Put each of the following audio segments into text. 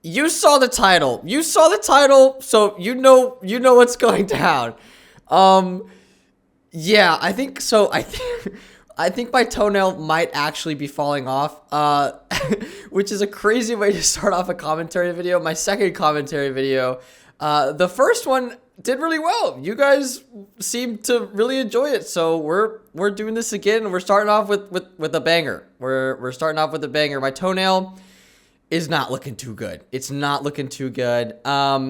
you saw the title. You saw the title, so you know what's going down. Yeah, I think so. I think my toenail might actually be falling off, which is a crazy way to start off a commentary video. My second commentary video, the first one did really well. You guys seem to really enjoy it, so we're doing this again. We're starting off with a banger. We're starting off with a banger. My toenail is not looking too good. It's not looking too good.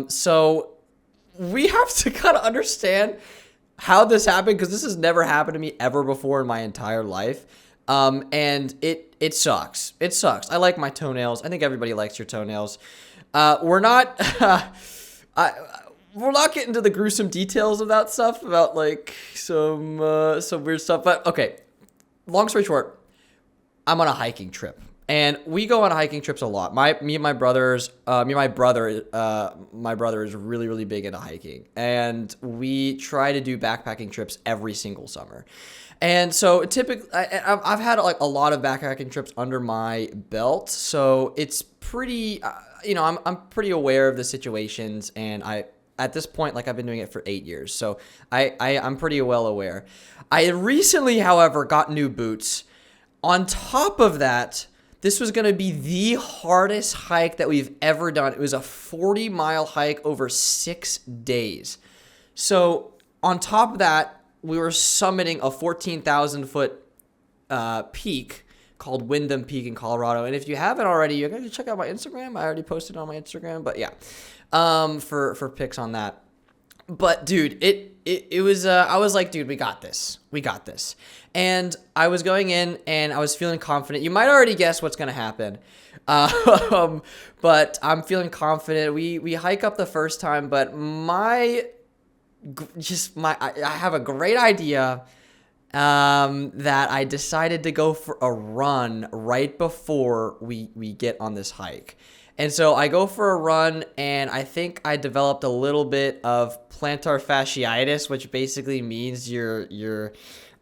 So we have to kind of understand how this happened, because this has never happened to me ever before in my entire life. And it sucks. It sucks. I like my toenails. I think everybody likes your toenails. We're not we're not getting to the gruesome details of that stuff, about like some weird stuff. But okay, long story short, I'm on a hiking trip. And we go on hiking trips a lot. My brother is really, really big into hiking. And we try to do backpacking trips every single summer. And so typically, I've had like a lot of backpacking trips under my belt. So it's pretty, I'm pretty aware of the situations. And at this point, like, I've been doing it for 8 years. So I'm pretty well aware. I recently, however, got new boots. On top of that, this was going to be the hardest hike that we've ever done. It was a 40-mile hike over 6 days. So on top of that, we were summiting a 14,000-foot peak called Windham Peak in Colorado. And if you haven't already, you're going to check out my Instagram. I already posted on my Instagram. But yeah, for pics on that. But dude, it was, I was like, dude, we got this. We got this. And I was going in and I was feeling confident. You might already guess what's going to happen. But I'm feeling confident. We hike up the first time, but I have a great idea, that I decided to go for a run right before we get on this hike. And so I go for a run, and I think I developed a little bit of plantar fasciitis, which basically means your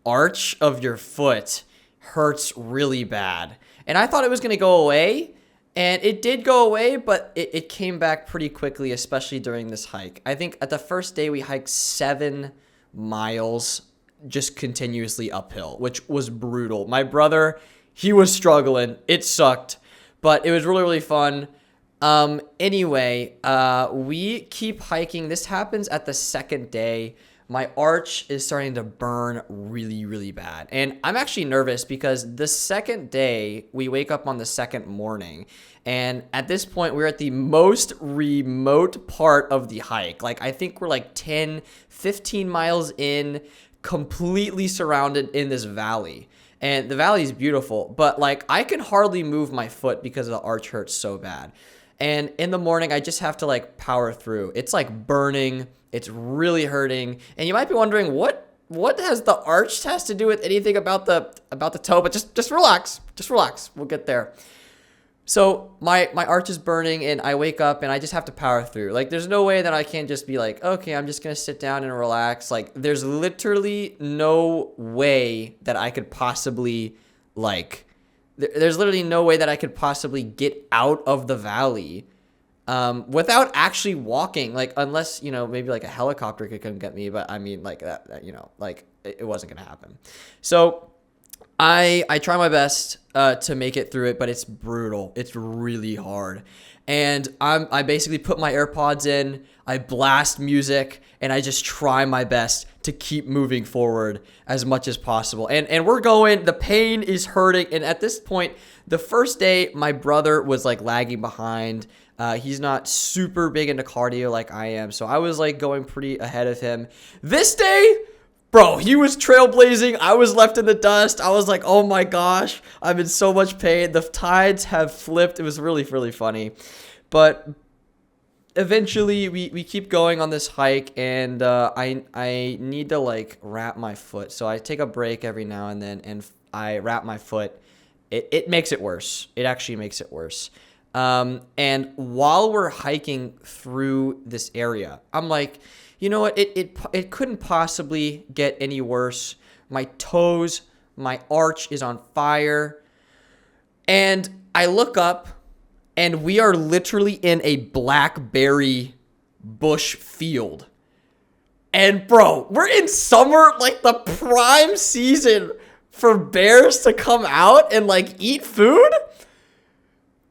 arch of your foot hurts really bad. And I thought it was going to go away, and it did go away, but it came back pretty quickly, especially during this hike. I think at the first day we hiked 7 miles just continuously uphill, which was brutal. My brother, he was struggling. It sucked, but it was really, really fun. Anyway, we keep hiking. This happens at the second day. My arch is starting to burn really, really bad. And I'm actually nervous because the second day, we wake up on the second morning. And at this point, we're at the most remote part of the hike. Like, I think we're like 10, 15 miles in, completely surrounded in this valley. And the valley is beautiful, but like, I can hardly move my foot because the arch hurts so bad. And in the morning, I just have to like power through. It's like burning. It's really hurting. And you might be wondering, what has the arch test to do with anything about the toe? But just relax. Just relax. We'll get there. So my arch is burning, and I wake up, and I just have to power through. Like, there's no way that I can't just be like, okay, I'm just going to sit down and relax. Like, there's literally no way that I could possibly, like, there's literally no way that I could possibly get out of the valley without actually walking, like, unless, maybe like a helicopter could come get me. But I mean, like, that like, it wasn't going to happen. So I try my best to make it through it, but it's brutal. It's really hard. And I basically put my AirPods in, I blast music, and I just try my best to keep moving forward as much as possible. And we're going, the pain is hurting. And at this point, the first day, my brother was like lagging behind. He's not super big into cardio like I am. So I was like going pretty ahead of him. This day, bro, he was trailblazing. I was left in the dust. I was like, oh my gosh, I'm in so much pain. The tides have flipped. It was really, really funny. But eventually we keep going on this hike, and I need to like wrap my foot. So I take a break every now and then, and I wrap my foot. It makes it worse. It actually makes it worse. And while we're hiking through this area, I'm like, you know what? It couldn't possibly get any worse. My toes, my arch is on fire. And I look up, and we are literally in a blackberry bush field. And bro, we're in summer, like the prime season for bears to come out and like eat food.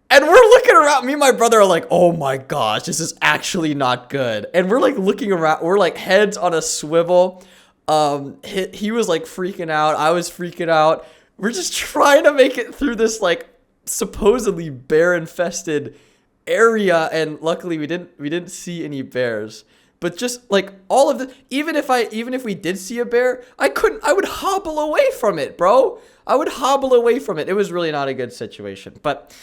And we're looking around. Me and my brother are like, oh my gosh, this is actually not good. And we're like looking around. We're like heads on a swivel. He was like freaking out. I was freaking out. We're just trying to make it through this like supposedly bear infested area. And luckily we didn't see any bears. But just like all of the, even if we did see a bear, I would hobble away from it, bro. I would hobble away from it. It was really not a good situation. But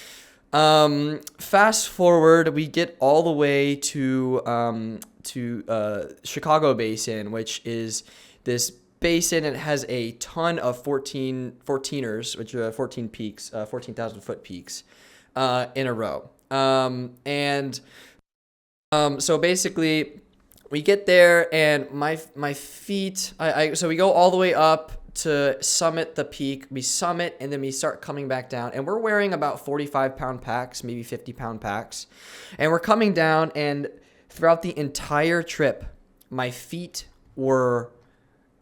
fast forward, we get all the way to Chicago Basin, which is this basin. It has a ton of 14ers, which are 14 peaks, 14,000 foot peaks, in a row. So basically we get there and my feet, so we go all the way up to summit the peak. We summit and then we start coming back down, and we're wearing about 45-pound packs, maybe 50-pound packs. And we're coming down, and throughout the entire trip, my feet were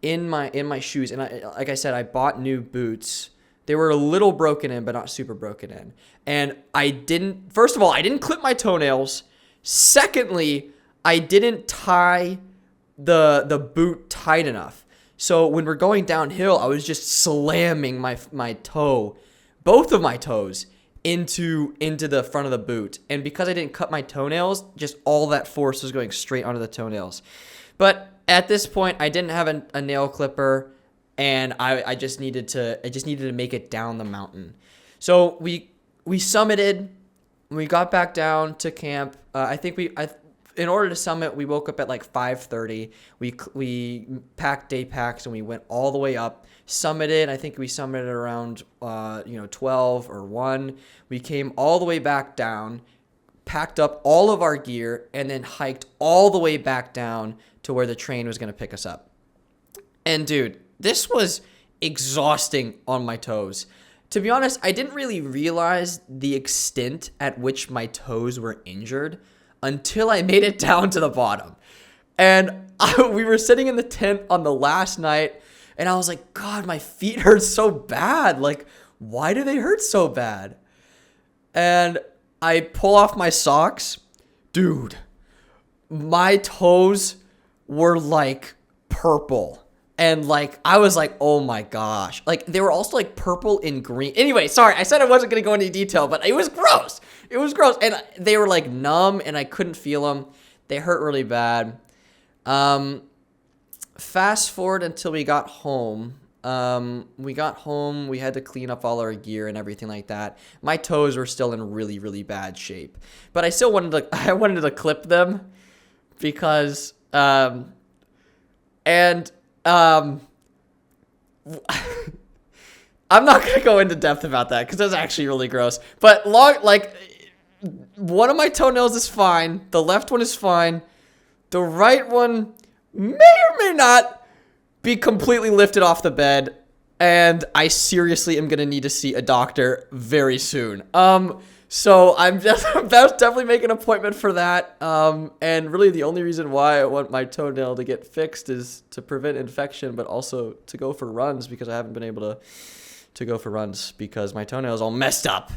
in my shoes. And like I said, I bought new boots. They were a little broken in, but not super broken in. And first of all, I didn't clip my toenails. Secondly, I didn't tie the boot tight enough. So when we're going downhill, I was just slamming my toe, both of my toes, into the front of the boot. And because I didn't cut my toenails, just all that force was going straight onto the toenails. But at this point, I didn't have a nail clipper, and I just needed to make it down the mountain. So we summited. We got back down to camp. In order to summit, we woke up at like 5:30. We packed day packs and we went all the way up. Summited. I think we summited around 12 or 1. We came all the way back down, packed up all of our gear, and then hiked all the way back down to where the train was going to pick us up. And dude, this was exhausting on my toes. To be honest, I didn't really realize the extent at which my toes were injured until I made it down to the bottom. And we were sitting in the tent on the last night, and I was like, God, my feet hurt so bad. Like, why do they hurt so bad? And I pull off my socks. Dude, my toes were like purple. And like, I was like, oh my gosh. Like, they were also like purple and green. Anyway, sorry, I said I wasn't going to go into detail, but it was gross. It was gross. And they were like numb and I couldn't feel them. They hurt really bad. Fast forward until we got home. We had to clean up all our gear and everything like that. My toes were still in really, really bad shape. But I still wanted to clip them because, I'm not going to go into depth about that because that's actually really gross. But one of my toenails is fine. The left one is fine. The right one may or may not be completely lifted off the bed. And I seriously am going to need to see a doctor very soon. So I'm definitely make an appointment for that. And really the only reason why I want my toenail to get fixed is to prevent infection, but also to go for runs because I haven't been able to go for runs because my toenail is all messed up.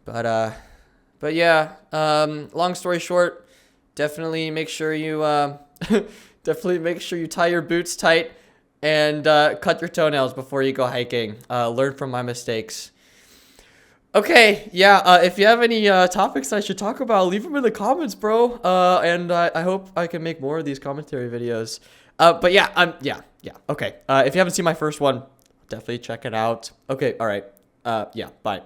But yeah, long story short, definitely make sure you tie your boots tight and cut your toenails before you go hiking. Learn from my mistakes. Okay, yeah, if you have any topics I should talk about, leave them in the comments, bro. And I hope I can make more of these commentary videos. But yeah, okay. If you haven't seen my first one, definitely check it out. Okay, all right. Yeah, bye.